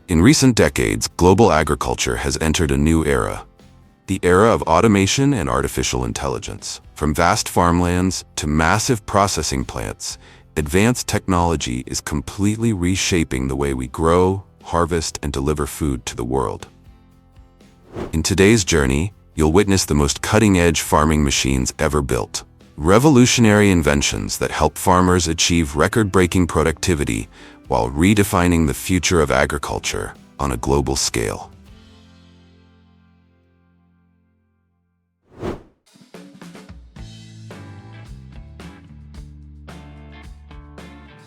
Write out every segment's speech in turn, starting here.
In recent decades, global agriculture has entered a new era. The era of automation and artificial intelligence. From vast farmlands to massive processing plants, advanced technology is completely reshaping the way we grow, harvest, and deliver food to the world. In today's journey, you'll witness the most cutting-edge farming machines ever built. Revolutionary inventions that help farmers achieve record-breaking productivity while redefining the future of agriculture on a global scale.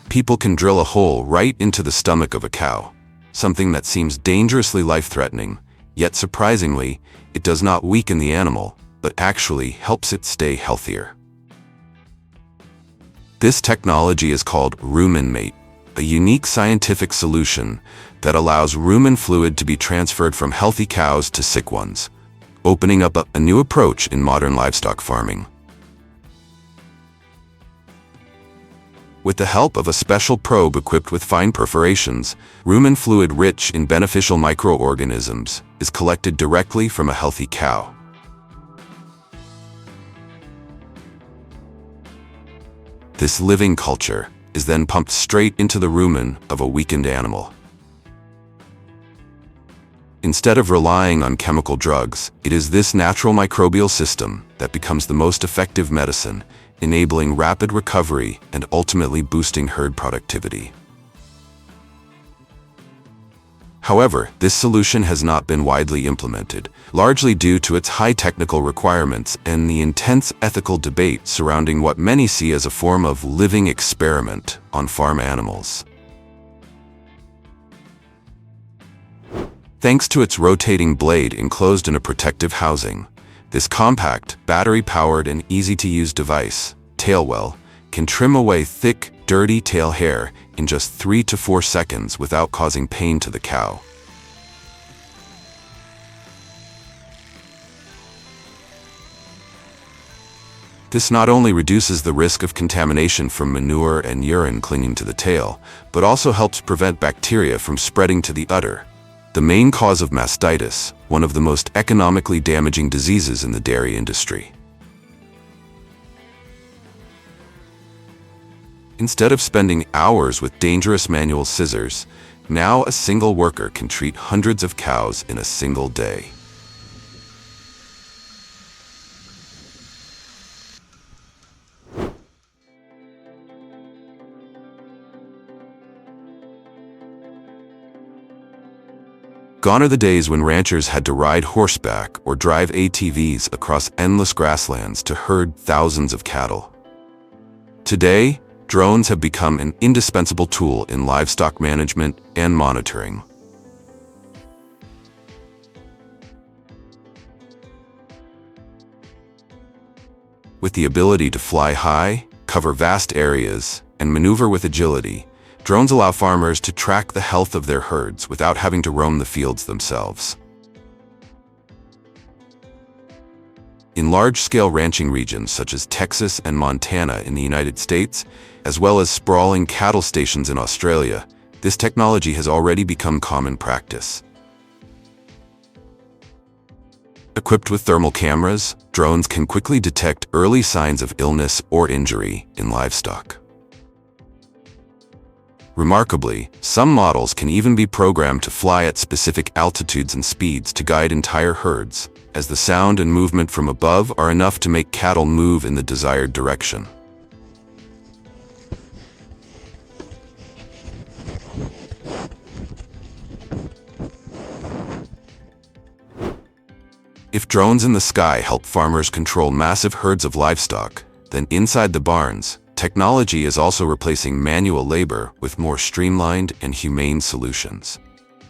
People can drill a hole right into the stomach of a cow, something that seems dangerously life-threatening, yet surprisingly, it does not weaken the animal, but actually helps it stay healthier. This technology is called Rumen-Mate, a unique scientific solution that allows rumen fluid to be transferred from healthy cows to sick ones, opening up a new approach in modern livestock farming. With the help of a special probe equipped with fine perforations, rumen fluid rich in beneficial microorganisms is collected directly from a healthy cow. This living culture is then pumped straight into the rumen of a weakened animal. Instead of relying on chemical drugs, it is this natural microbial system that becomes the most effective medicine, enabling rapid recovery and ultimately boosting herd productivity. However, this solution has not been widely implemented, largely due to its high technical requirements and the intense ethical debate surrounding what many see as a form of living experiment on farm animals. Thanks to its rotating blade enclosed in a protective housing, this compact, battery-powered and easy-to-use device, Tailwell, can trim away thick, dirty tail hair in just 3 to 4 seconds without causing pain to the cow. This not only reduces the risk of contamination from manure and urine clinging to the tail, but also helps prevent bacteria from spreading to the udder, the main cause of mastitis, one of the most economically damaging diseases in the dairy industry. Instead of spending hours with dangerous manual scissors, now a single worker can treat hundreds of cows in a single day. Gone are the days when ranchers had to ride horseback or drive ATVs across endless grasslands to herd thousands of cattle. Today, drones have become an indispensable tool in livestock management and monitoring. With the ability to fly high, cover vast areas, and maneuver with agility, drones allow farmers to track the health of their herds without having to roam the fields themselves. In large-scale ranching regions such as Texas and Montana in the United States, as well as sprawling cattle stations in Australia, this technology has already become common practice. Equipped with thermal cameras, drones can quickly detect early signs of illness or injury in livestock. Remarkably, some models can even be programmed to fly at specific altitudes and speeds to guide entire herds, as the sound and movement from above are enough to make cattle move in the desired direction. If drones in the sky help farmers control massive herds of livestock, then inside the barns, technology is also replacing manual labor with more streamlined and humane solutions.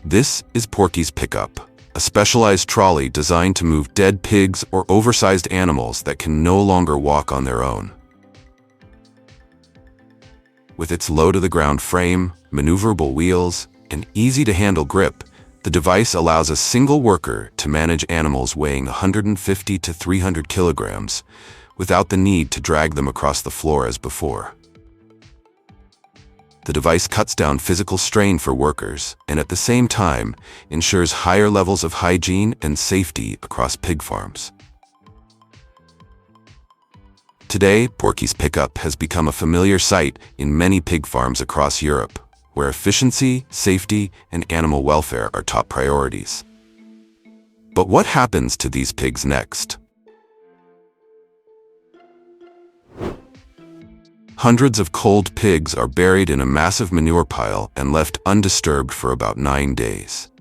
This is Porky's Pickup, a specialized trolley designed to move dead pigs or oversized animals that can no longer walk on their own. With its low-to-the-ground frame, maneuverable wheels, and easy-to-handle grip, the device allows a single worker to manage animals weighing 150 to 300 kilograms without the need to drag them across the floor as before. The device cuts down physical strain for workers and at the same time ensures higher levels of hygiene and safety across pig farms. Today, Porky's pickup has become a familiar sight in many pig farms across Europe, where efficiency, safety, and animal welfare are top priorities. But what happens to these pigs next? Hundreds of cold pigs are buried in a massive manure pile and left undisturbed for about 9 days.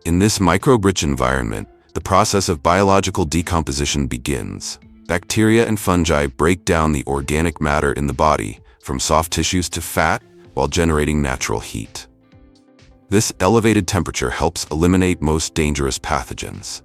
In this microbe-rich environment, the process of biological decomposition begins. Bacteria and fungi break down the organic matter in the body, from soft tissues to fat, while generating natural heat. This elevated temperature helps eliminate most dangerous pathogens.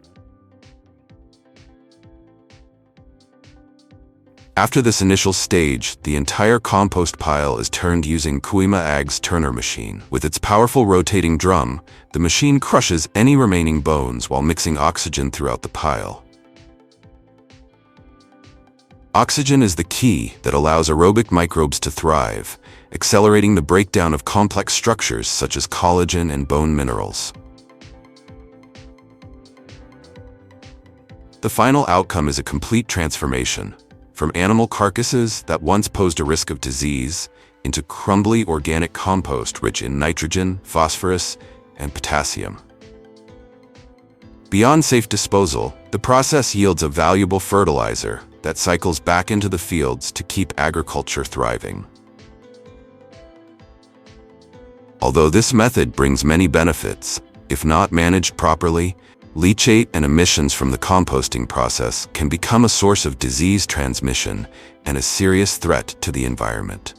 After this initial stage, the entire compost pile is turned using Compost Turner machine. With its powerful rotating drum, the machine crushes any remaining bones while mixing oxygen throughout the pile. Oxygen is the key that allows aerobic microbes to thrive, accelerating the breakdown of complex structures such as collagen and bone minerals. The final outcome is a complete transformation, from animal carcasses that once posed a risk of disease into crumbly organic compost rich in nitrogen, phosphorus, and potassium. Beyond safe disposal, the process yields a valuable fertilizer that cycles back into the fields to keep agriculture thriving. Although this method brings many benefits, if not managed properly, leachate and emissions from the composting process can become a source of disease transmission and a serious threat to the environment.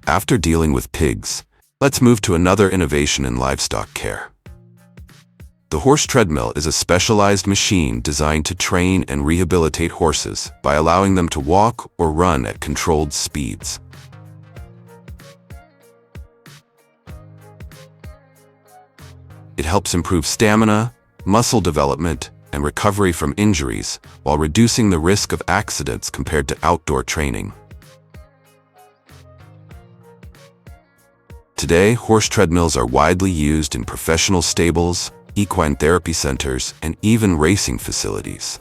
After dealing with pigs, let's move to another innovation in livestock care. The horse treadmill is a specialized machine designed to train and rehabilitate horses by allowing them to walk or run at controlled speeds. It helps improve stamina, muscle development, and recovery from injuries while reducing the risk of accidents compared to outdoor training. Today, horse treadmills are widely used in professional stables, equine therapy centers, and even racing facilities.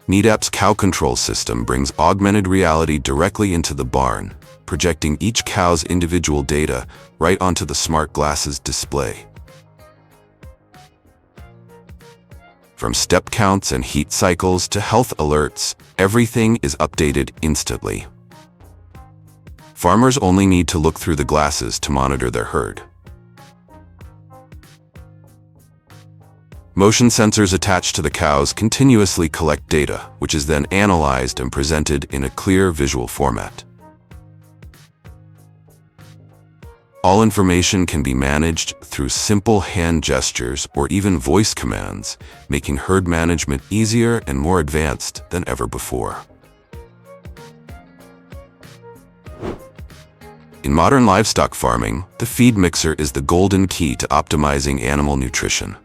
Nedap's Cowcontrol system brings augmented reality directly into the barn, projecting each cow's individual data right onto the smart glasses display. From step counts and heat cycles to health alerts, everything is updated instantly. Farmers only need to look through the glasses to monitor their herd. Motion sensors attached to the cows continuously collect data, which is then analyzed and presented in a clear visual format. All information can be managed through simple hand gestures or even voice commands, making herd management easier and more advanced than ever before. In modern livestock farming, the feed mixer is the golden key to optimizing animal nutrition.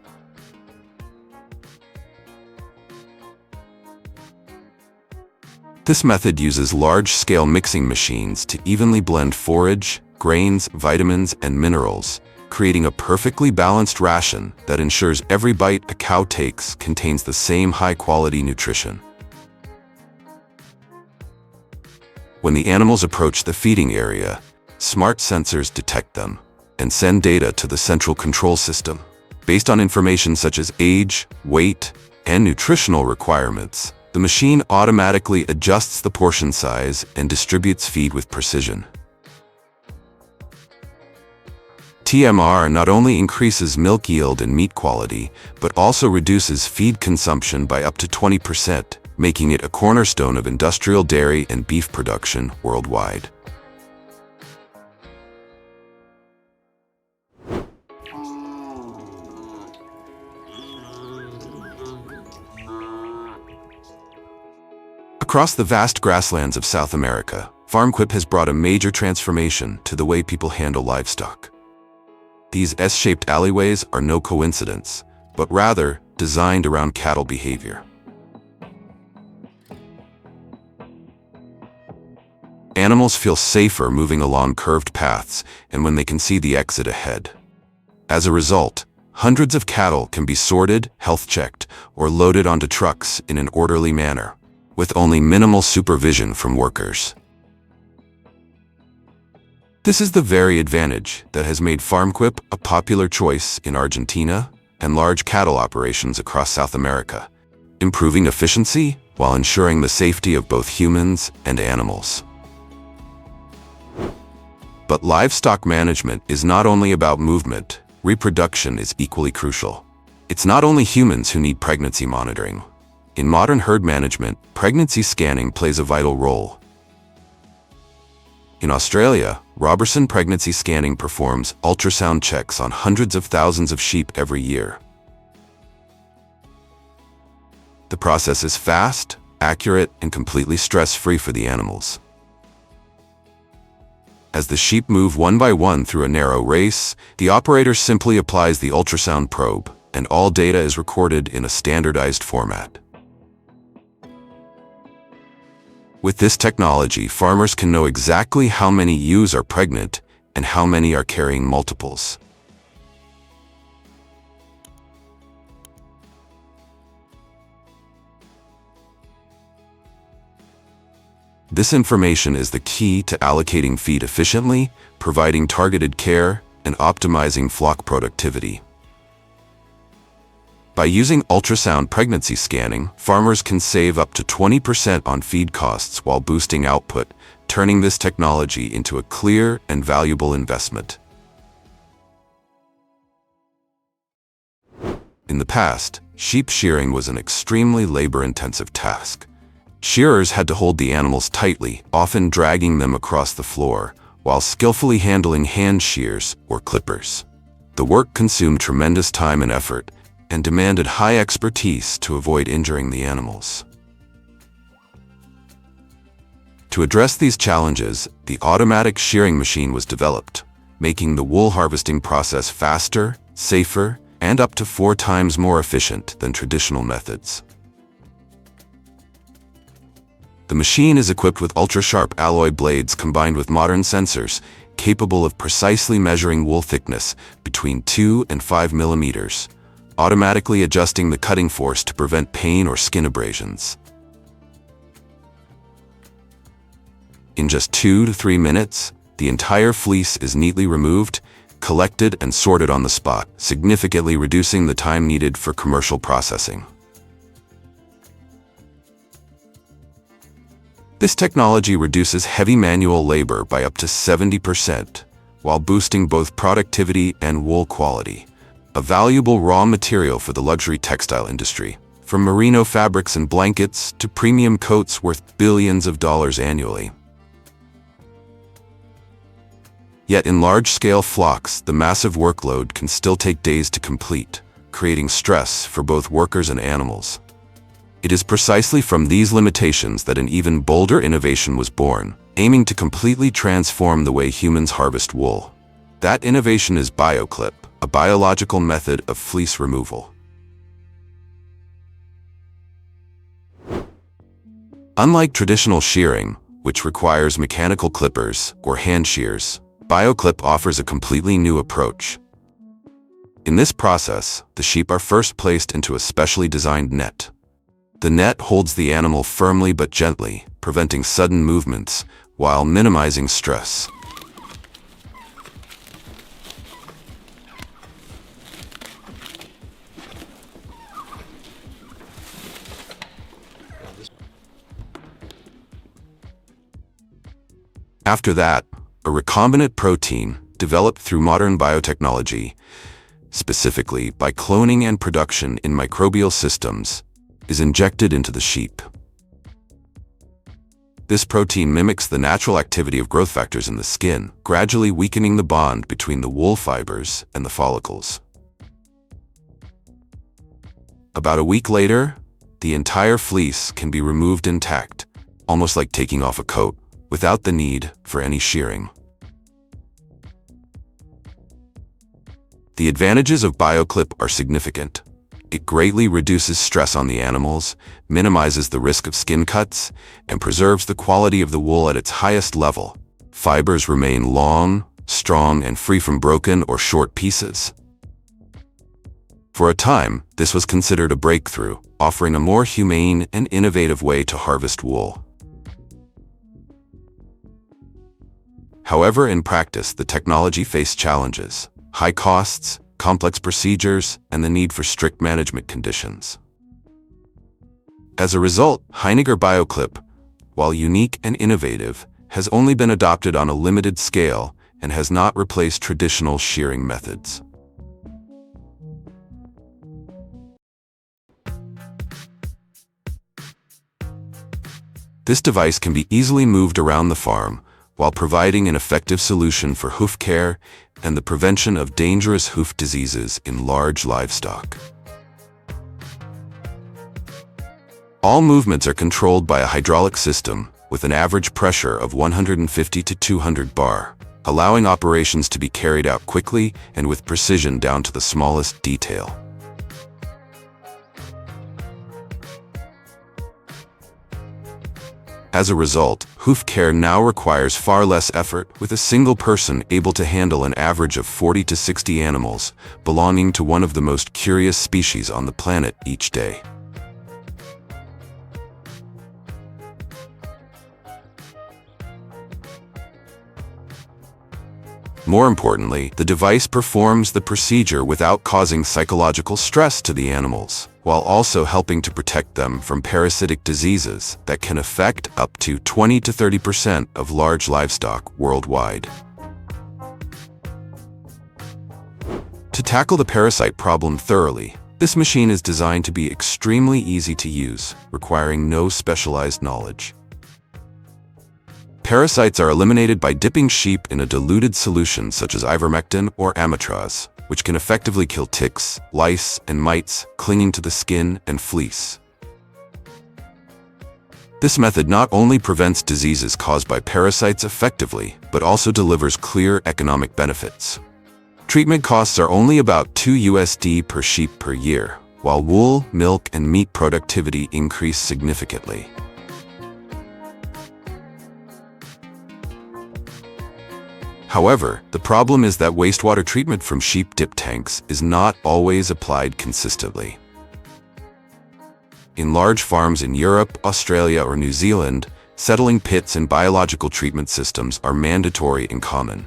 This method uses large-scale mixing machines to evenly blend forage, grains, vitamins, and minerals, creating a perfectly balanced ration that ensures every bite a cow takes contains the same high-quality nutrition. When the animals approach the feeding area, smart sensors detect them and send data to the central control system. Based on information such as age, weight, and nutritional requirements, the machine automatically adjusts the portion size and distributes feed with precision. TMR not only increases milk yield and meat quality, but also reduces feed consumption by up to 20%, making it a cornerstone of industrial dairy and beef production worldwide. Across the vast grasslands of South America, Farmquip has brought a major transformation to the way people handle livestock. These S-shaped alleyways are no coincidence, but rather designed around cattle behavior. Animals feel safer moving along curved paths and when they can see the exit ahead. As a result, hundreds of cattle can be sorted, health-checked, or loaded onto trucks in an orderly manner, with only minimal supervision from workers. This is the very advantage that has made Farmquip a popular choice in Argentina and large cattle operations across South America, improving efficiency while ensuring the safety of both humans and animals. But livestock management is not only about movement, reproduction is equally crucial. It's not only humans who need pregnancy monitoring. In modern herd management, pregnancy scanning plays a vital role. In Australia, Robertson Pregnancy Scanning performs ultrasound checks on hundreds of thousands of sheep every year. The process is fast, accurate, and completely stress-free for the animals. As the sheep move one by one through a narrow race, the operator simply applies the ultrasound probe, and all data is recorded in a standardized format. With this technology, farmers can know exactly how many ewes are pregnant and how many are carrying multiples. This information is the key to allocating feed efficiently, providing targeted care, and optimizing flock productivity. By using ultrasound pregnancy scanning, farmers can save up to 20% on feed costs while boosting output, turning this technology into a clear and valuable investment. In the past, sheep shearing was an extremely labor-intensive task. Shearers had to hold the animals tightly, often dragging them across the floor, while skillfully handling hand shears or clippers. The work consumed tremendous time and effort, and demanded high expertise to avoid injuring the animals. To address these challenges, the automatic shearing machine was developed, making the wool harvesting process faster, safer, and up to 4 times more efficient than traditional methods. The machine is equipped with ultra-sharp alloy blades combined with modern sensors, capable of precisely measuring wool thickness between 2 and 5 millimeters, automatically adjusting the cutting force to prevent pain or skin abrasions. In just 2 to 3 minutes, the entire fleece is neatly removed, collected, and sorted on the spot, significantly reducing the time needed for commercial processing. This technology reduces heavy manual labor by up to 70%, while boosting both productivity and wool quality, a valuable raw material for the luxury textile industry, from merino fabrics and blankets to premium coats worth billions of dollars annually. Yet in large-scale flocks, the massive workload can still take days to complete, creating stress for both workers and animals. It is precisely from these limitations that an even bolder innovation was born, aiming to completely transform the way humans harvest wool. That innovation is Bioclip, a biological method of fleece removal. Unlike traditional shearing, which requires mechanical clippers or hand shears, Bioclip offers a completely new approach. In this process, the sheep are first placed into a specially designed net. The net holds the animal firmly but gently, preventing sudden movements while minimizing stress. After that, a recombinant protein, developed through modern biotechnology, specifically by cloning and production in microbial systems, is injected into the sheep. This protein mimics the natural activity of growth factors in the skin, gradually weakening the bond between the wool fibers and the follicles. About a week later, the entire fleece can be removed intact, almost like taking off a coat, without the need for any shearing. The advantages of Bioclip are significant. It greatly reduces stress on the animals, minimizes the risk of skin cuts, and preserves the quality of the wool at its highest level. Fibers remain long, strong, and free from broken or short pieces. For a time, this was considered a breakthrough, offering a more humane and innovative way to harvest wool. However, in practice, the technology faced challenges: high costs, complex procedures, and the need for strict management conditions. As a result, Heiniger Bioclip, while unique and innovative, has only been adopted on a limited scale and has not replaced traditional shearing methods. This device can be easily moved around the farm, while providing an effective solution for hoof care and the prevention of dangerous hoof diseases in large livestock. All movements are controlled by a hydraulic system with an average pressure of 150 to 200 bar, allowing operations to be carried out quickly and with precision down to the smallest detail. As a result, hoof care now requires far less effort, with a single person able to handle an average of 40 to 60 animals belonging to one of the most curious species on the planet each day. More importantly, the device performs the procedure without causing psychological stress to the animals, while also helping to protect them from parasitic diseases that can affect up to 20 to 30% of large livestock worldwide. To tackle the parasite problem thoroughly, this machine is designed to be extremely easy to use, requiring no specialized knowledge. Parasites are eliminated by dipping sheep in a diluted solution such as ivermectin or amitraz, which can effectively kill ticks, lice, and mites clinging to the skin and fleece. This method not only prevents diseases caused by parasites effectively, but also delivers clear economic benefits. Treatment costs are only about $2 per sheep per year, while wool, milk, and meat productivity increase significantly. However, the problem is that wastewater treatment from sheep dip tanks is not always applied consistently. In large farms in Europe, Australia, or New Zealand, settling pits and biological treatment systems are mandatory and common.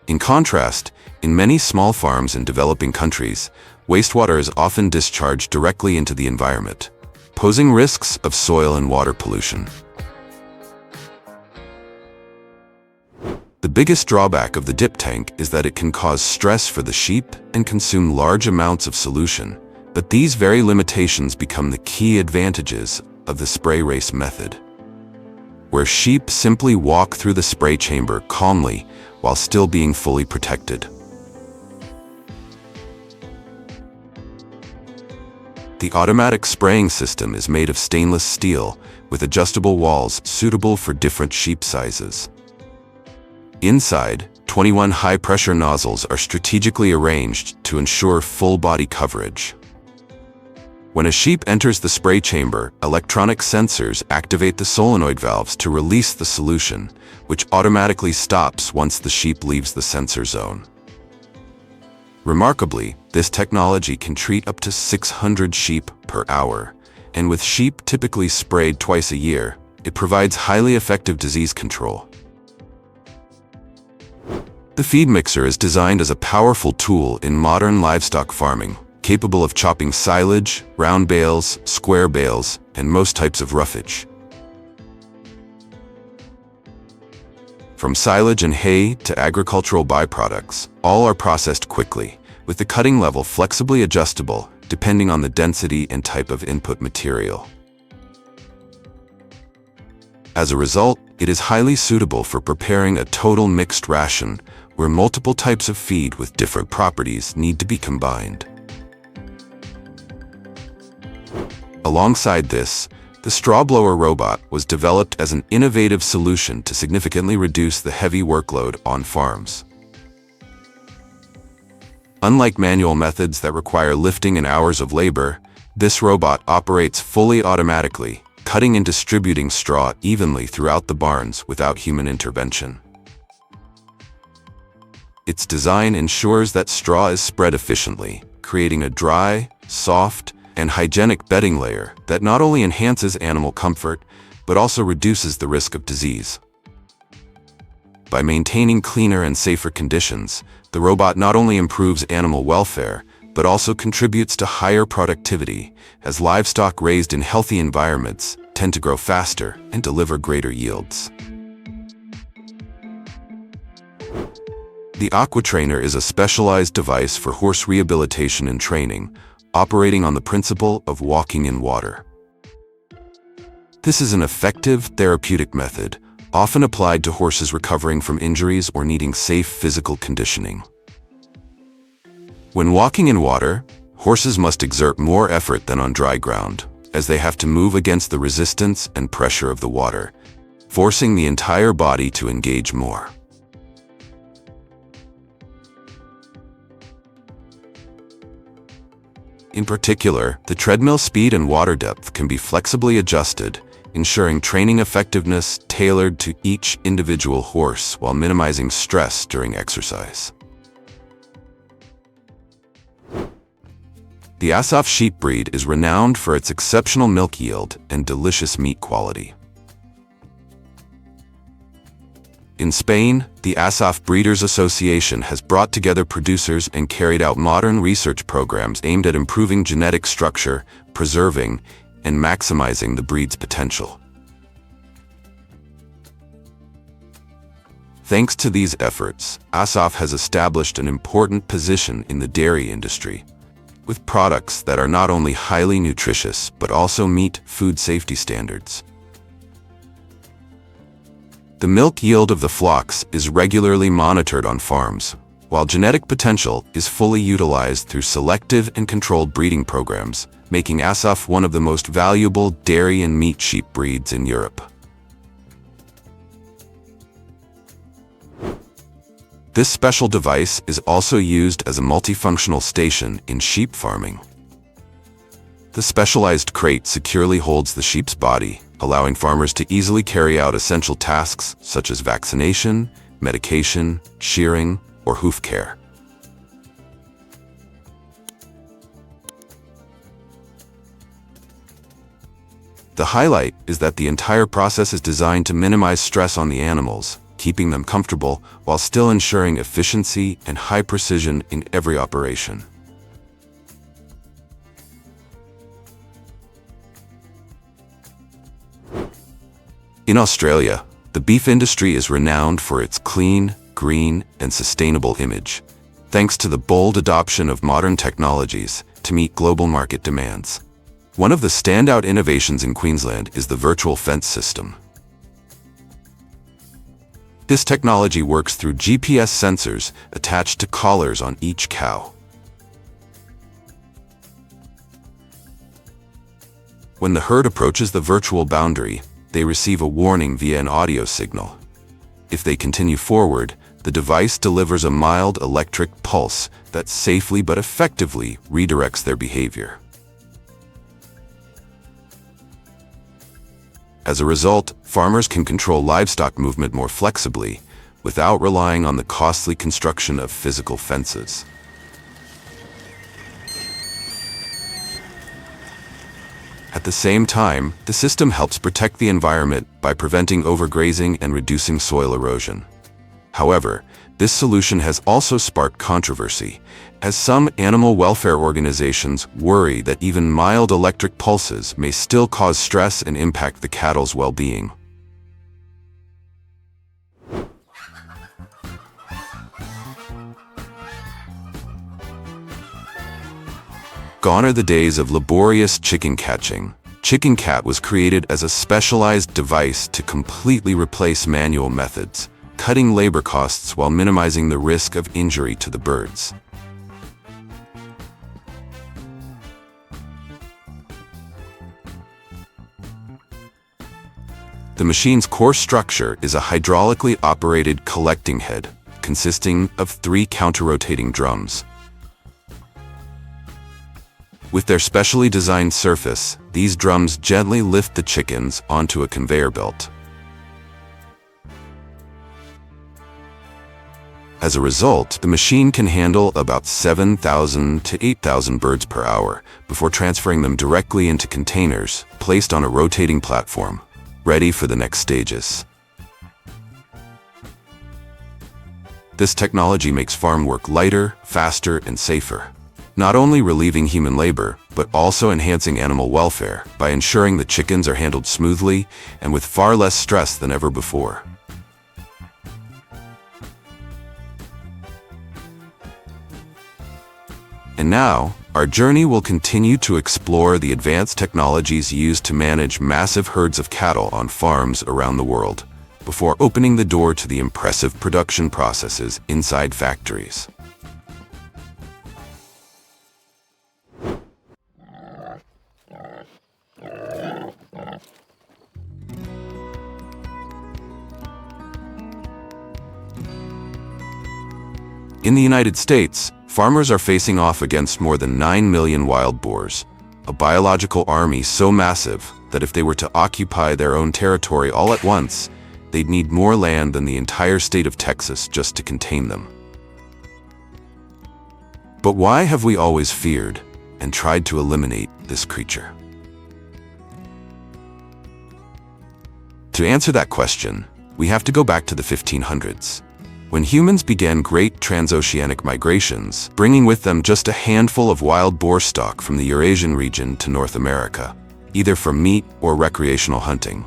In contrast, in many small farms in developing countries, wastewater is often discharged directly into the environment, posing risks of soil and water pollution. The biggest drawback of the dip tank is that it can cause stress for the sheep and consume large amounts of solution, but these very limitations become the key advantages of the spray race method, where sheep simply walk through the spray chamber calmly while still being fully protected. The automatic spraying system is made of stainless steel with adjustable walls suitable for different sheep sizes. Inside, 21 high-pressure nozzles are strategically arranged to ensure full body coverage. When a sheep enters the spray chamber, electronic sensors activate the solenoid valves to release the solution, which automatically stops once the sheep leaves the sensor zone. Remarkably, this technology can treat up to 600 sheep per hour, and with sheep typically sprayed twice a year, it provides highly effective disease control. The feed mixer is designed as a powerful tool in modern livestock farming, capable of chopping silage, round bales, square bales, and most types of roughage. From silage and hay to agricultural byproducts, all are processed quickly, with the cutting level flexibly adjustable depending on the density and type of input material. As a result, it is highly suitable for preparing a total mixed ration, where multiple types of feed with different properties need to be combined. Alongside this, the straw blower robot was developed as an innovative solution to significantly reduce the heavy workload on farms. Unlike manual methods that require lifting and hours of labor, this robot operates fully automatically, cutting and distributing straw evenly throughout the barns without human intervention. Its design ensures that straw is spread efficiently, creating a dry, soft, and hygienic bedding layer that not only enhances animal comfort, but also reduces the risk of disease. By maintaining cleaner and safer conditions, the robot not only improves animal welfare, but also contributes to higher productivity, as livestock raised in healthy environments tend to grow faster and deliver greater yields. The Aqua Trainer is a specialized device for horse rehabilitation and training, operating on the principle of walking in water. This is an effective therapeutic method, often applied to horses recovering from injuries or needing safe physical conditioning. When walking in water, horses must exert more effort than on dry ground, as they have to move against the resistance and pressure of the water, forcing the entire body to engage more. In particular, the treadmill speed and water depth can be flexibly adjusted, ensuring training effectiveness tailored to each individual horse while minimizing stress during exercise. The Assaf Sheep breed is renowned for its exceptional milk yield and delicious meat quality. In Spain, the Assaf Breeders Association has brought together producers and carried out modern research programs aimed at improving genetic structure, preserving, and maximizing the breed's potential. Thanks to these efforts, Assaf has established an important position in the dairy industry, with products that are not only highly nutritious but also meet food safety standards. The milk yield of the flocks is regularly monitored on farms, while genetic potential is fully utilized through selective and controlled breeding programs, making Assaf one of the most valuable dairy and meat sheep breeds in Europe. This special device is also used as a multifunctional station in sheep farming. The specialized crate securely holds the sheep's body, allowing farmers to easily carry out essential tasks such as vaccination, medication, shearing, or hoof care. The highlight is that the entire process is designed to minimize stress on the animals, keeping them comfortable while still ensuring efficiency and high precision in every operation. In Australia, the beef industry is renowned for its clean, green, and sustainable image, thanks to the bold adoption of modern technologies to meet global market demands. One of the standout innovations in Queensland is the virtual fence system. This technology works through GPS sensors attached to collars on each cow. When the herd approaches the virtual boundary, they receive a warning via an audio signal. If they continue forward, the device delivers a mild electric pulse that safely but effectively redirects their behavior. As a result, farmers can control livestock movement more flexibly, without relying on the costly construction of physical fences. At the same time, the system helps protect the environment by preventing overgrazing and reducing soil erosion. However, this solution has also sparked controversy, as some animal welfare organizations worry that even mild electric pulses may still cause stress and impact the cattle's well-being. Gone are the days of laborious chicken catching. Chicken Cat was created as a specialized device to completely replace manual methods, cutting labor costs while minimizing the risk of injury to the birds. The machine's core structure is a hydraulically operated collecting head, consisting of 3 counter-rotating drums. With their specially designed surface, these drums gently lift the chickens onto a conveyor belt. As a result, the machine can handle about 7,000 to 8,000 birds per hour before transferring them directly into containers placed on a rotating platform, ready for the next stages. This technology makes farm work lighter, faster, and safer, not only relieving human labor, but also enhancing animal welfare by ensuring the chickens are handled smoothly and with far less stress than ever before. And now, our journey will continue to explore the advanced technologies used to manage massive herds of cattle on farms around the world, before opening the door to the impressive production processes inside factories. In the United States, farmers are facing off against more than 9 million wild boars, a biological army so massive that if they were to occupy their own territory all at once, they'd need more land than the entire state of Texas just to contain them. But why have we always feared and tried to eliminate this creature? To answer that question, we have to go back to the 1500s. When humans began great transoceanic migrations, bringing with them just a handful of wild boar stock from the Eurasian region to North America, either for meat or recreational hunting.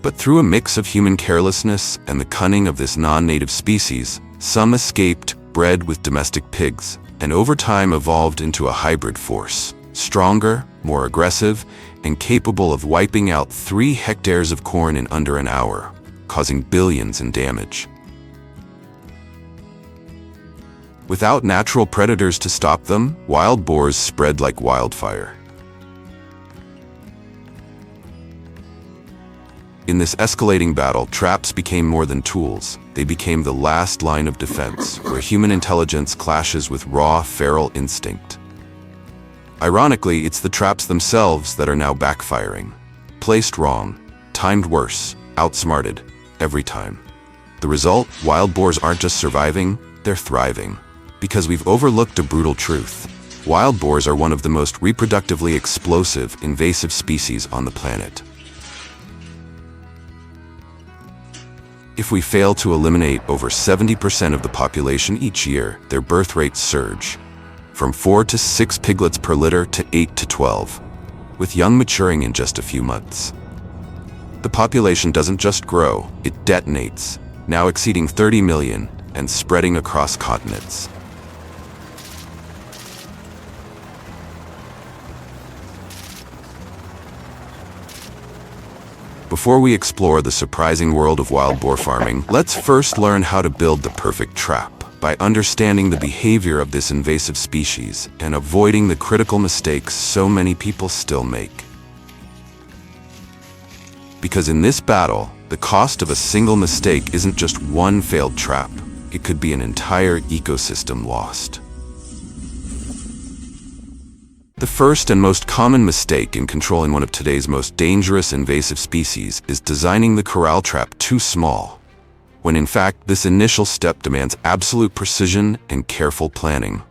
But through a mix of human carelessness and the cunning of this non-native species, some escaped, bred with domestic pigs, and over time evolved into a hybrid force, stronger, more aggressive, and capable of wiping out 3 hectares of corn in under an hour, causing billions in damage. Without natural predators to stop them, wild boars spread like wildfire. In this escalating battle, traps became more than tools. They became the last line of defense, where human intelligence clashes with raw, feral instinct. Ironically, it's the traps themselves that are now backfiring. Placed wrong, timed worse, outsmarted, every time. The result? Wild boars aren't just surviving, they're thriving. Because we've overlooked a brutal truth. Wild boars are one of the most reproductively explosive, invasive species on the planet. If we fail to eliminate over 70% of the population each year, their birth rates surge. From 4 to 6 piglets per litter to 8 to 12, with young maturing in just a few months. The population doesn't just grow, it detonates, now exceeding 30 million and spreading across continents. Before we explore the surprising world of wild boar farming, let's first learn how to build the perfect trap by understanding the behavior of this invasive species and avoiding the critical mistakes so many people still make. Because in this battle, the cost of a single mistake isn't just one failed trap. It could be an entire ecosystem lost. The first and most common mistake in controlling one of today's most dangerous invasive species is designing the corral trap too small, when in fact this initial step demands absolute precision and careful planning.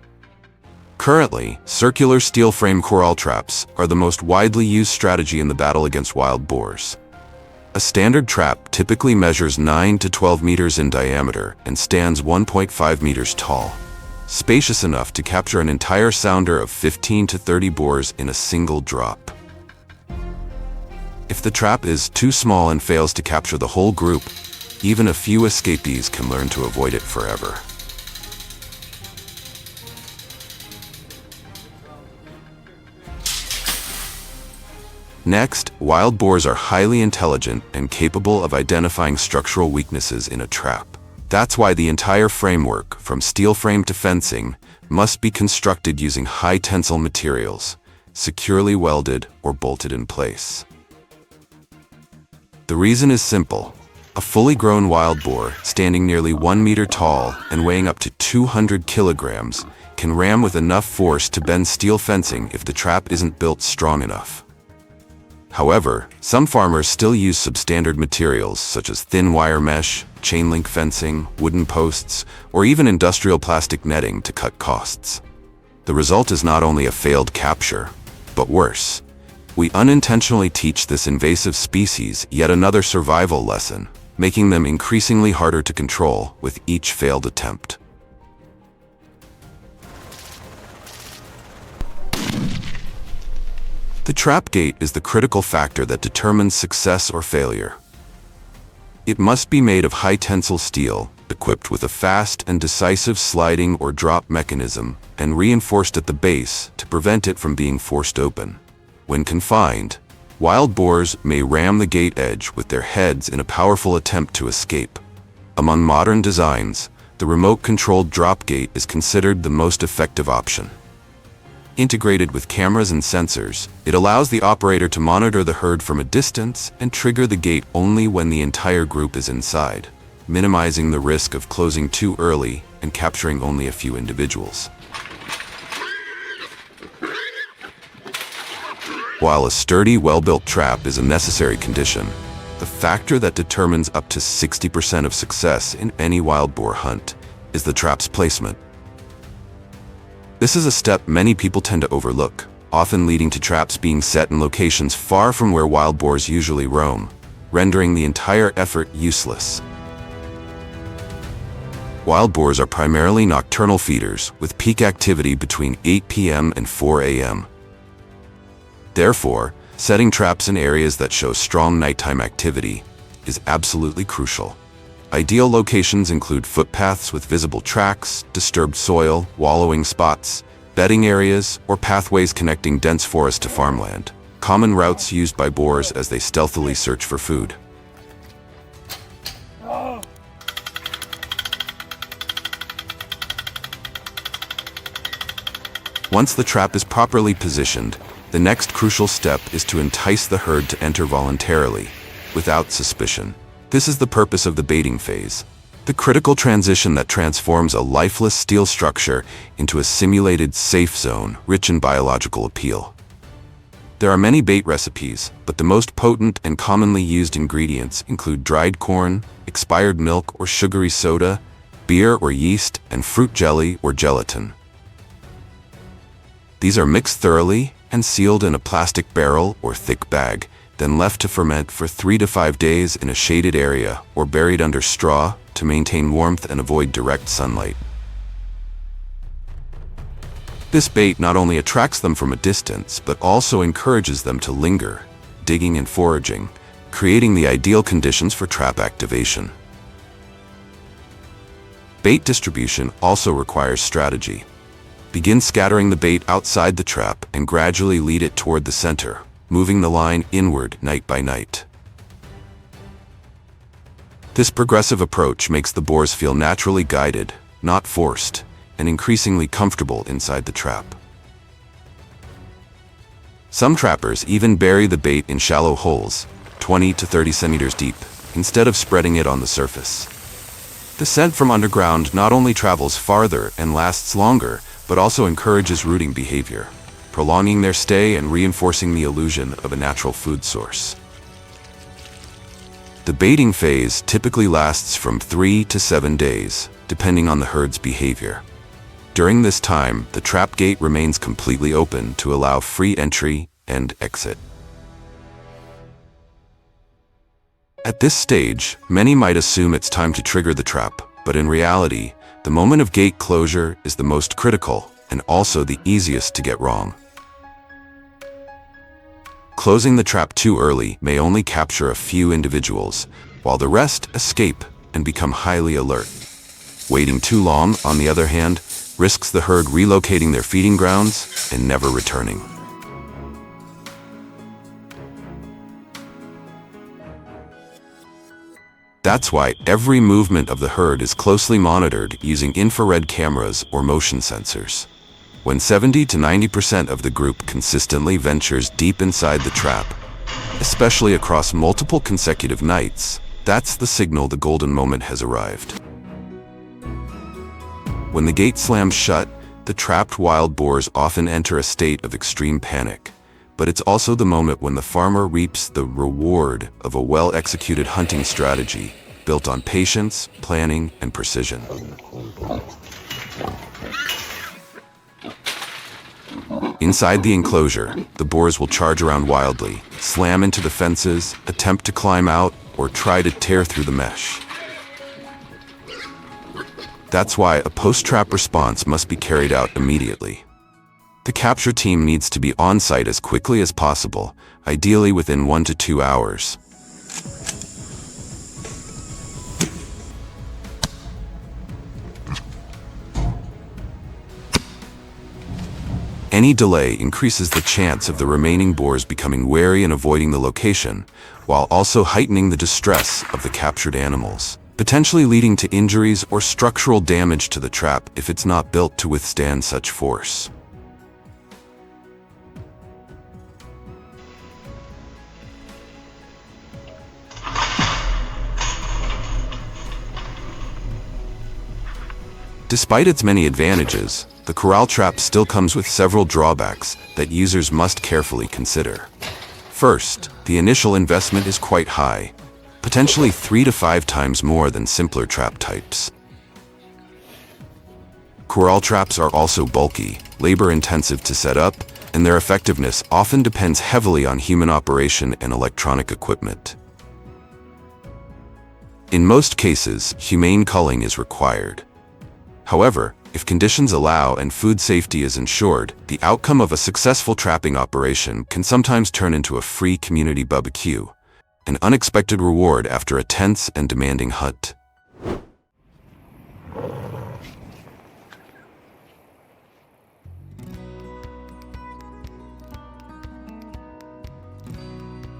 Currently, circular steel frame corral traps are the most widely used strategy in the battle against wild boars. A standard trap typically measures 9 to 12 meters in diameter and stands 1.5 meters tall, spacious enough to capture an entire sounder of 15 to 30 boars in a single drop. If the trap is too small and fails to capture the whole group, even a few escapees can learn to avoid it forever. Next, wild boars are highly intelligent and capable of identifying structural weaknesses in a trap. That's why the entire framework, from steel frame to fencing, must be constructed using high tensile materials, securely welded or bolted in place. The reason is simple. A fully grown wild boar, standing nearly 1 meter tall and weighing up to 200 kilograms, can ram with enough force to bend steel fencing if the trap isn't built strong enough. However, some farmers still use substandard materials such as thin wire mesh, chain link fencing, wooden posts, or even industrial plastic netting to cut costs. The result is not only a failed capture, but worse. We unintentionally teach this invasive species yet another survival lesson, making them increasingly harder to control with each failed attempt. The trap gate is the critical factor that determines success or failure. It must be made of high-tensile steel, equipped with a fast and decisive sliding or drop mechanism, and reinforced at the base to prevent it from being forced open. When confined, wild boars may ram the gate edge with their heads in a powerful attempt to escape. Among modern designs, the remote-controlled drop gate is considered the most effective option. Integrated with cameras and sensors, it allows the operator to monitor the herd from a distance and trigger the gate only when the entire group is inside, minimizing the risk of closing too early and capturing only a few individuals. While a sturdy, well-built trap is a necessary condition, the factor that determines up to 60% of success in any wild boar hunt is the trap's placement. This is a step many people tend to overlook, often leading to traps being set in locations far from where wild boars usually roam, rendering the entire effort useless. Wild boars are primarily nocturnal feeders, with peak activity between 8 p.m. and 4 a.m. Therefore, setting traps in areas that show strong nighttime activity is absolutely crucial. Ideal locations include footpaths with visible tracks, disturbed soil, wallowing spots, bedding areas, or pathways connecting dense forest to farmland, common routes used by boars as they stealthily search for food. Once the trap is properly positioned, the next crucial step is to entice the herd to enter voluntarily, without suspicion. This is the purpose of the baiting phase, the critical transition that transforms a lifeless steel structure into a simulated safe zone rich in biological appeal. There are many bait recipes, but the most potent and commonly used ingredients include dried corn, expired milk or sugary soda, beer or yeast, and fruit jelly or gelatin. These are mixed thoroughly and sealed in a plastic barrel or thick bag, then left to ferment for 3 to 5 days in a shaded area or buried under straw to maintain warmth and avoid direct sunlight. This bait not only attracts them from a distance, but also encourages them to linger, digging and foraging, creating the ideal conditions for trap activation. Bait distribution also requires strategy. Begin scattering the bait outside the trap and gradually lead it toward the center, moving the line inward night by night. This progressive approach makes the boars feel naturally guided, not forced, and increasingly comfortable inside the trap. Some trappers even bury the bait in shallow holes, 20 to 30 centimeters deep, instead of spreading it on the surface. The scent from underground not only travels farther and lasts longer, but also encourages rooting behavior, prolonging their stay and reinforcing the illusion of a natural food source. The baiting phase typically lasts from 3 to 7 days, depending on the herd's behavior. During this time, the trap gate remains completely open to allow free entry and exit. At this stage, many might assume it's time to trigger the trap, but in reality, the moment of gate closure is the most critical and also the easiest to get wrong. Closing the trap too early may only capture a few individuals, while the rest escape and become highly alert. Waiting too long, on the other hand, risks the herd relocating their feeding grounds and never returning. That's why every movement of the herd is closely monitored using infrared cameras or motion sensors. When 70 to 90% of the group consistently ventures deep inside the trap, especially across multiple consecutive nights, That's the signal the golden moment has arrived. When the gate slams shut, the trapped wild boars often enter a state of extreme panic. But it's also the moment when the farmer reaps the reward of a well-executed hunting strategy built on patience, planning, and precision. Inside the enclosure, the boars will charge around wildly, slam into the fences, attempt to climb out, or try to tear through the mesh. That's why a post-trap response must be carried out immediately. The capture team needs to be on site as quickly as possible, ideally within 1 to 2 hours. Any delay increases the chance of the remaining boars becoming wary and avoiding the location, while also heightening the distress of the captured animals, potentially leading to injuries or structural damage to the trap if it's not built to withstand such force. Despite its many advantages, the corral trap still comes with several drawbacks that users must carefully consider. First, the initial investment is quite high, potentially 3 to 5 times more than simpler trap types. Corral traps are also bulky, labor-intensive to set up, and their effectiveness often depends heavily on human operation and electronic equipment. In most cases, humane culling is required. However, if conditions allow and food safety is ensured, the outcome of a successful trapping operation can sometimes turn into a free community barbecue, an unexpected reward after a tense and demanding hunt.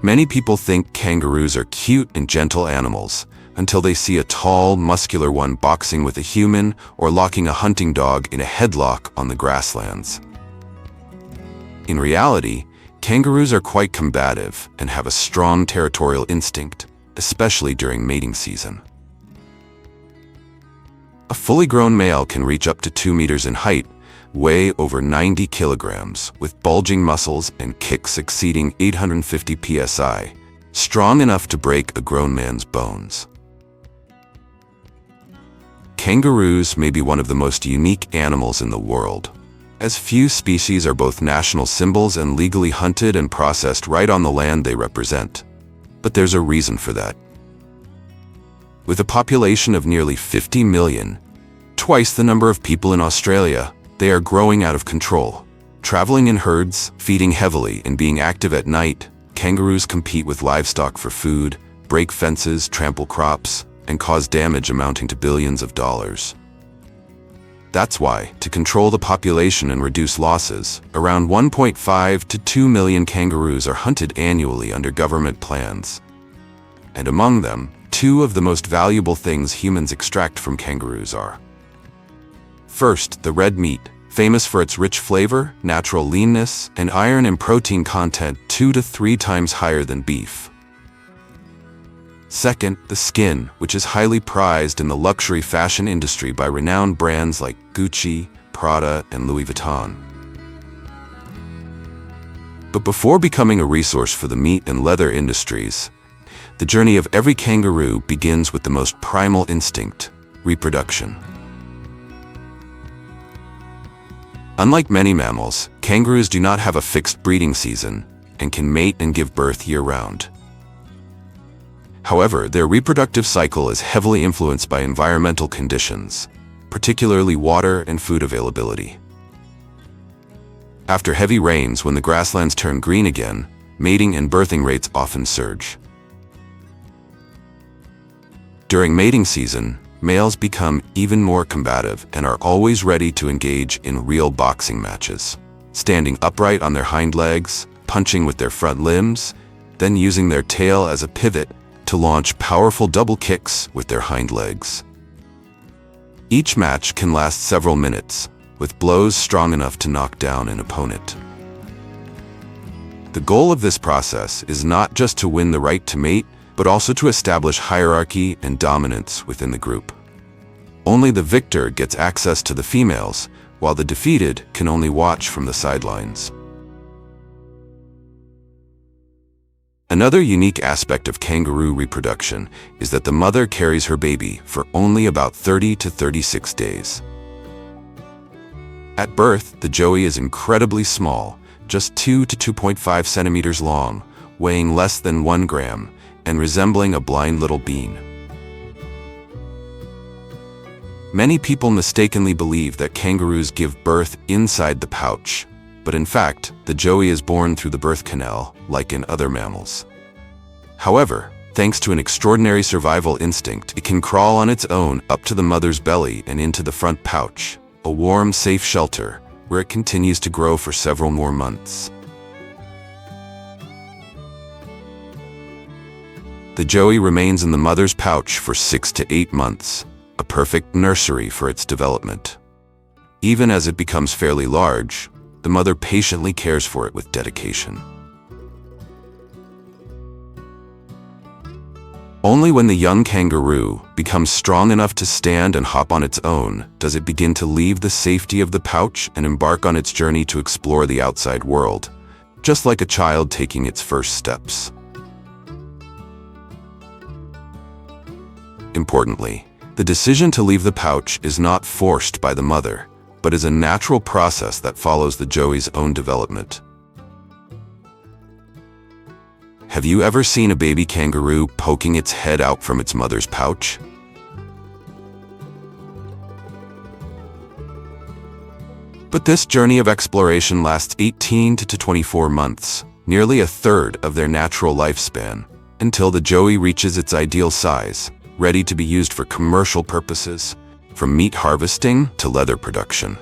Many people think kangaroos are cute and gentle animals, until they see a tall, muscular one boxing with a human or locking a hunting dog in a headlock on the grasslands. In reality, kangaroos are quite combative and have a strong territorial instinct, especially during mating season. A fully grown male can reach up to 2 meters in height, weigh over 90 kilograms, with bulging muscles and kicks exceeding 850 psi, strong enough to break a grown man's bones. Kangaroos may be one of the most unique animals in the world, as few species are both national symbols and legally hunted and processed right on the land they represent. But there's a reason for that. With a population of nearly 50 million, twice the number of people in Australia, they are growing out of control. Traveling in herds, feeding heavily, and being active at night, kangaroos compete with livestock for food, break fences, trample crops, and cause damage amounting to billions of dollars. That's why, to control the population and reduce losses, around 1.5 to 2 million kangaroos are hunted annually under government plans. And among them, 2 of the most valuable things humans extract from kangaroos are: first, the red meat, famous for its rich flavor, natural leanness, and iron and protein content 2 to 3 times higher than beef. Second, the skin, which is highly prized in the luxury fashion industry by renowned brands like Gucci, Prada, and Louis Vuitton. But before becoming a resource for the meat and leather industries, the journey of every kangaroo begins with the most primal instinct: reproduction. Unlike many mammals, kangaroos do not have a fixed breeding season and can mate and give birth year-round. However, their reproductive cycle is heavily influenced by environmental conditions, particularly water and food availability. After heavy rains, when the grasslands turn green again, mating and birthing rates often surge. During mating season, males become even more combative and are always ready to engage in real boxing matches, standing upright on their hind legs, punching with their front limbs, then using their tail as a pivot to launch powerful double kicks with their hind legs. Each match can last several minutes, with blows strong enough to knock down an opponent. The goal of this process is not just to win the right to mate, but also to establish hierarchy and dominance within the group. Only the victor gets access to the females, while the defeated can only watch from the sidelines. Another unique aspect of kangaroo reproduction is that the mother carries her baby for only about 30 to 36 days. At birth, the joey is incredibly small, just 2 to 2.5 centimeters long, weighing less than 1 gram, and resembling a blind little bean. Many people mistakenly believe that kangaroos give birth inside the pouch, but in fact, the joey is born through the birth canal, like in other mammals. However, thanks to an extraordinary survival instinct, it can crawl on its own up to the mother's belly and into the front pouch, a warm, safe shelter, where it continues to grow for several more months. The joey remains in the mother's pouch for 6 to 8 months, a perfect nursery for its development. Even as it becomes fairly large, the mother patiently cares for it with dedication. Only when the young kangaroo becomes strong enough to stand and hop on its own does it begin to leave the safety of the pouch and embark on its journey to explore the outside world, just like a child taking its first steps. Importantly, the decision to leave the pouch is not forced by the mother, but is a natural process that follows the joey's own development. Have you ever seen a baby kangaroo poking its head out from its mother's pouch? But this journey of exploration lasts 18 to 24 months, nearly a third of their natural lifespan, until the joey reaches its ideal size, ready to be used for commercial purposes, from meat harvesting to leather production.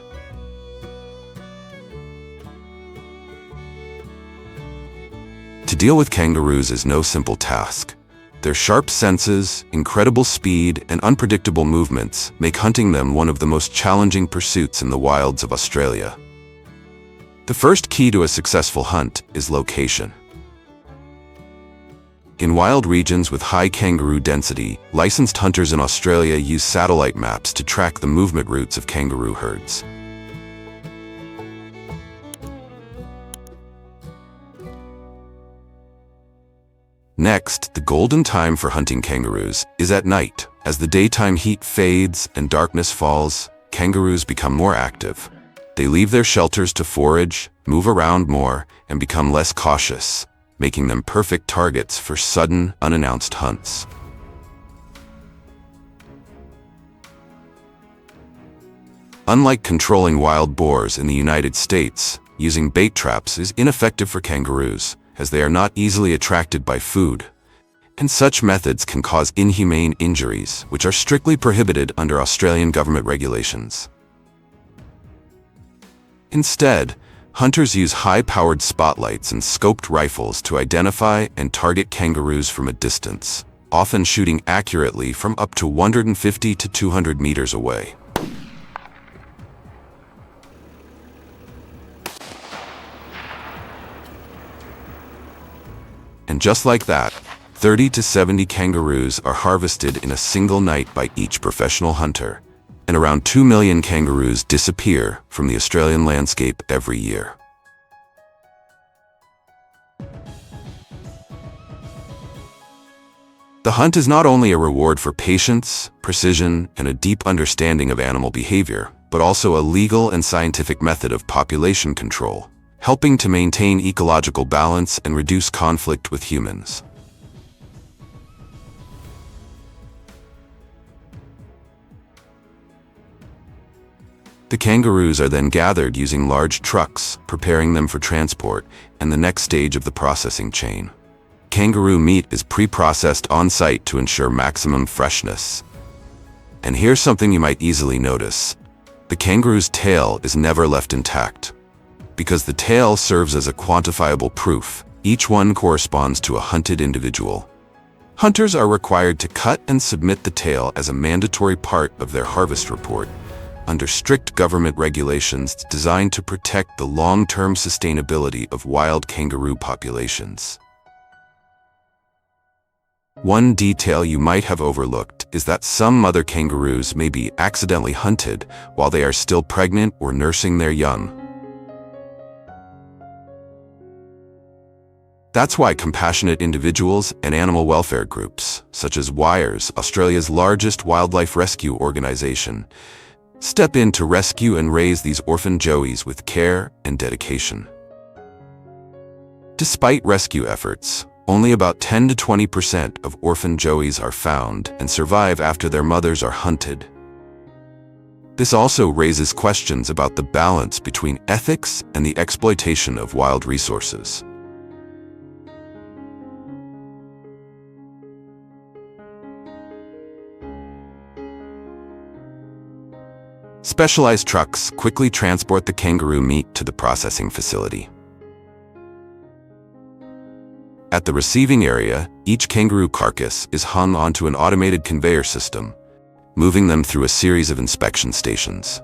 To deal with kangaroos is no simple task. Their sharp senses, incredible speed, and unpredictable movements make hunting them one of the most challenging pursuits in the wilds of Australia. The first key to a successful hunt is location. In wild regions with high kangaroo density, licensed hunters in Australia use satellite maps to track the movement routes of kangaroo herds. Next, the golden time for hunting kangaroos is at night. As the daytime heat fades and darkness falls, kangaroos become more active. They leave their shelters to forage, move around more, and become less cautious, making them perfect targets for sudden, unannounced hunts. Unlike controlling wild boars in the United States, using bait traps is ineffective for kangaroos, as they are not easily attracted by food, and such methods can cause inhumane injuries, which are strictly prohibited under Australian government regulations. Instead, hunters use high-powered spotlights and scoped rifles to identify and target kangaroos from a distance, often shooting accurately from up to 150 to 200 meters away. And just like that, 30 to 70 kangaroos are harvested in a single night by each professional hunter, and around 2 million kangaroos disappear from the Australian landscape every year. The hunt is not only a reward for patience, precision, and a deep understanding of animal behavior, but also a legal and scientific method of population control, helping to maintain ecological balance and reduce conflict with humans. The kangaroos are then gathered using large trucks, preparing them for transport, and the next stage of the processing chain. Kangaroo meat is pre-processed on-site to ensure maximum freshness. And here's something you might easily notice. The kangaroo's tail is never left intact. Because the tail serves as a quantifiable proof, each one corresponds to a hunted individual. Hunters are required to cut and submit the tail as a mandatory part of their harvest report, under strict government regulations designed to protect the long-term sustainability of wild kangaroo populations. One detail you might have overlooked is that some mother kangaroos may be accidentally hunted while they are still pregnant or nursing their young. That's why compassionate individuals and animal welfare groups, such as WIRES, Australia's largest wildlife rescue organization, step in to rescue and raise these orphan joeys with care and dedication. Despite rescue efforts, only about 10 to 20% of orphan joeys are found and survive after their mothers are hunted. This also raises questions about the balance between ethics and the exploitation of wild resources. Specialized trucks quickly transport the kangaroo meat to the processing facility. At the receiving area, each kangaroo carcass is hung onto an automated conveyor system, moving them through a series of inspection stations.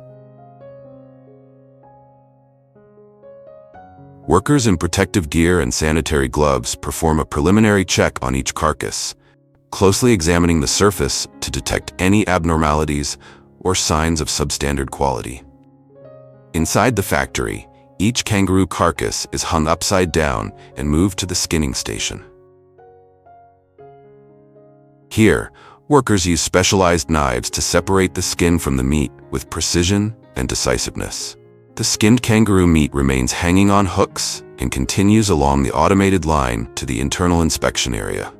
Workers in protective gear and sanitary gloves perform a preliminary check on each carcass, closely examining the surface to detect any abnormalities or signs of substandard quality. Inside the factory, each kangaroo carcass is hung upside down and moved to the skinning station. Here, workers use specialized knives to separate the skin from the meat with precision and decisiveness. The skinned kangaroo meat remains hanging on hooks and continues along the automated line to the internal inspection area.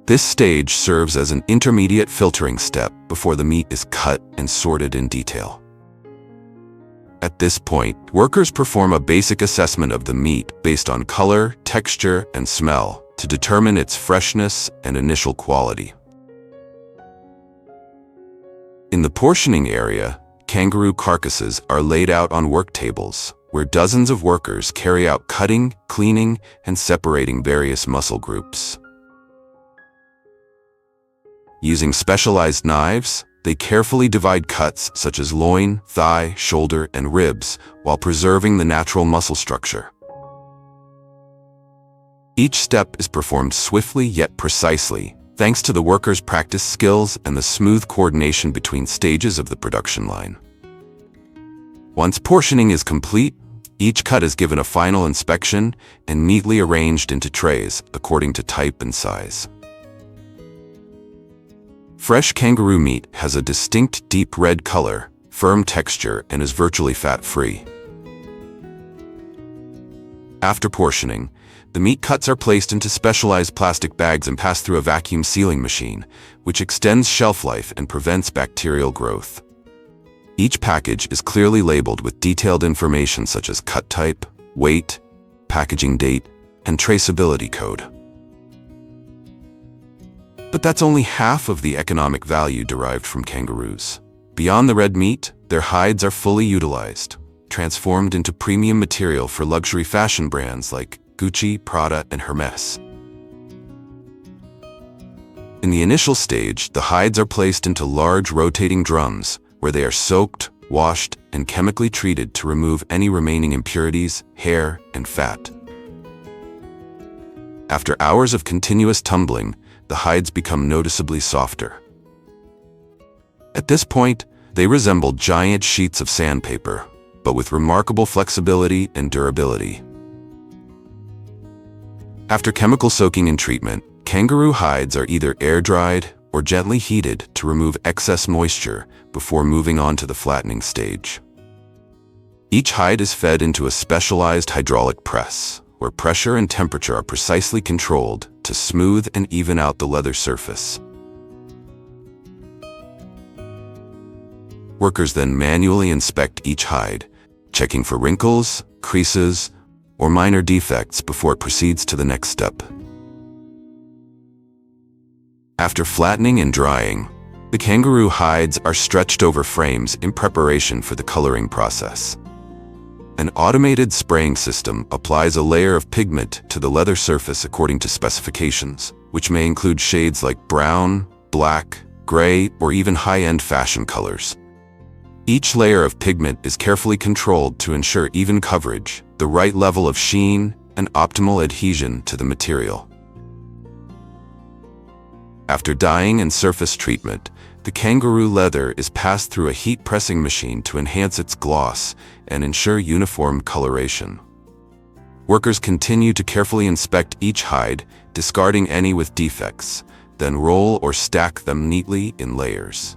This stage serves as an intermediate filtering step before the meat is cut and sorted in detail. At this point, workers perform a basic assessment of the meat based on color, texture, and smell to determine its freshness and initial quality. In the portioning area, kangaroo carcasses are laid out on work tables, where dozens of workers carry out cutting, cleaning, and separating various muscle groups. Using specialized knives, they carefully divide cuts such as loin, thigh, shoulder, and ribs while preserving the natural muscle structure. Each step is performed swiftly yet precisely, thanks to the workers' practice skills and the smooth coordination between stages of the production line. Once portioning is complete, each cut is given a final inspection and neatly arranged into trays according to type and size. Fresh kangaroo meat has a distinct deep red color, firm texture, and is virtually fat-free. After portioning, the meat cuts are placed into specialized plastic bags and passed through a vacuum sealing machine, which extends shelf life and prevents bacterial growth. Each package is clearly labeled with detailed information such as cut type, weight, packaging date, and traceability code. But that's only half of the economic value derived from kangaroos. Beyond the red meat, their hides are fully utilized, transformed into premium material for luxury fashion brands like Gucci, Prada, and Hermes. In the initial stage, the hides are placed into large rotating drums where they are soaked, washed, and chemically treated to remove any remaining impurities, hair, and fat. After hours of continuous tumbling, the hides become noticeably softer. At this point, they resemble giant sheets of sandpaper, but with remarkable flexibility and durability. After chemical soaking and treatment, kangaroo hides are either air-dried or gently heated to remove excess moisture before moving on to the flattening stage. Each hide is fed into a specialized hydraulic press, where pressure and temperature are precisely controlled to smooth and even out the leather surface. Workers then manually inspect each hide, checking for wrinkles, creases, or minor defects before it proceeds to the next step. After flattening and drying, the kangaroo hides are stretched over frames in preparation for the coloring process. An automated spraying system applies a layer of pigment to the leather surface according to specifications, which may include shades like brown, black, gray, or even high-end fashion colors. Each layer of pigment is carefully controlled to ensure even coverage, the right level of sheen, and optimal adhesion to the material. After dyeing and surface treatment, the kangaroo leather is passed through a heat pressing machine to enhance its gloss and ensure uniform coloration. Workers continue to carefully inspect each hide, discarding any with defects, then roll or stack them neatly in layers.